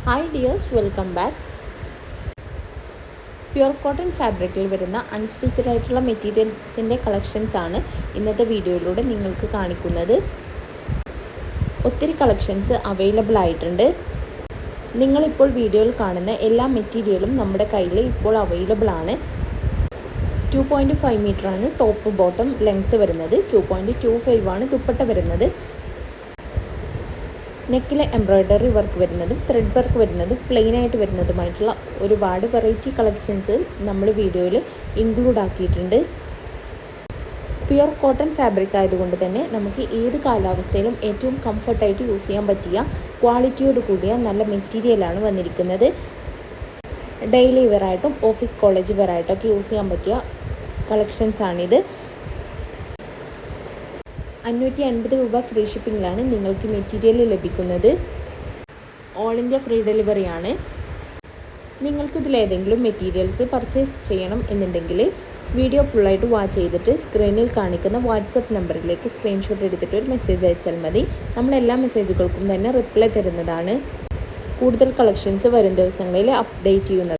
Hi dears, welcome back. Pure cotton ഫാബ്രിക്കിൽ വരുന്ന unstitched ആയിട്ടുള്ള മെറ്റീരിയൽസിൻ്റെ കളക്ഷൻസാണ് ഇന്നത്തെ വീഡിയോയിലൂടെ നിങ്ങൾക്ക് കാണിക്കുന്നത്. ഒത്തിരി കളക്ഷൻസ് അവൈലബിൾ ആയിട്ടുണ്ട്. നിങ്ങളിപ്പോൾ വീഡിയോയിൽ കാണുന്ന എല്ലാ മെറ്റീരിയലും നമ്മുടെ കയ്യിൽ ഇപ്പോൾ അവൈലബിൾ ആണ്. 2.5 മീറ്ററാണ് ടോപ്പ് ബോട്ടം ലെങ്ത്ത് വരുന്നത്. 2.25 ആണ് ദുപ്പട്ട വരുന്നത്. നെക്കിലെ എംബ്രോയ്ഡറി വർക്ക് വരുന്നതും ത്രെഡ് വർക്ക് വരുന്നതും പ്ലെയിൻ ആയിട്ട് വരുന്നതുമായിട്ടുള്ള ഒരുപാട് വെറൈറ്റി കളക്ഷൻസ് നമ്മൾ വീഡിയോയിൽ ഇൻക്ലൂഡ് ആക്കിയിട്ടുണ്ട്. പ്യുർ കോട്ടൺ ഫാബ്രിക് ആയതുകൊണ്ട് തന്നെ നമുക്ക് ഏത് കാലാവസ്ഥയിലും ഏറ്റവും കംഫർട്ടായിട്ട് യൂസ് ചെയ്യാൻ പറ്റിയ ക്വാളിറ്റിയോട് കൂടിയ നല്ല മെറ്റീരിയലാണ് വന്നിരിക്കുന്നത്. ഡെയിലി വെയറായിട്ടും ഓഫീസ് കോളേജ് വെയറായിട്ടൊക്കെ യൂസ് ചെയ്യാൻ പറ്റിയ കളക്ഷൻസാണിത്. 550 രൂപ ഫ്രീ ഷിപ്പിങ്ങിലാണ് നിങ്ങൾക്ക് മെറ്റീരിയൽ ലഭിക്കുന്നത്. ഓൾ ഇന്ത്യ ഫ്രീ ഡെലിവറിയാണ്. നിങ്ങൾക്കിതിലേതെങ്കിലും മെറ്റീരിയൽസ് പർച്ചേസ് ചെയ്യണം എന്നുണ്ടെങ്കിൽ വീഡിയോ ഫുള്ളായിട്ട് വാച്ച് ചെയ്തിട്ട് സ്ക്രീനിൽ കാണിക്കുന്ന വാട്സപ്പ് നമ്പറിലേക്ക് സ്ക്രീൻഷോട്ട് എടുത്തിട്ട് ഒരു മെസ്സേജ് അയച്ചാൽ മതി. നമ്മളെല്ലാ മെസ്സേജുകൾക്കും തന്നെ റിപ്ലൈ തരുന്നതാണ്. കൂടുതൽ കളക്ഷൻസ് വരും ദിവസങ്ങളിൽ അപ്ഡേറ്റ് ചെയ്യുന്നത്.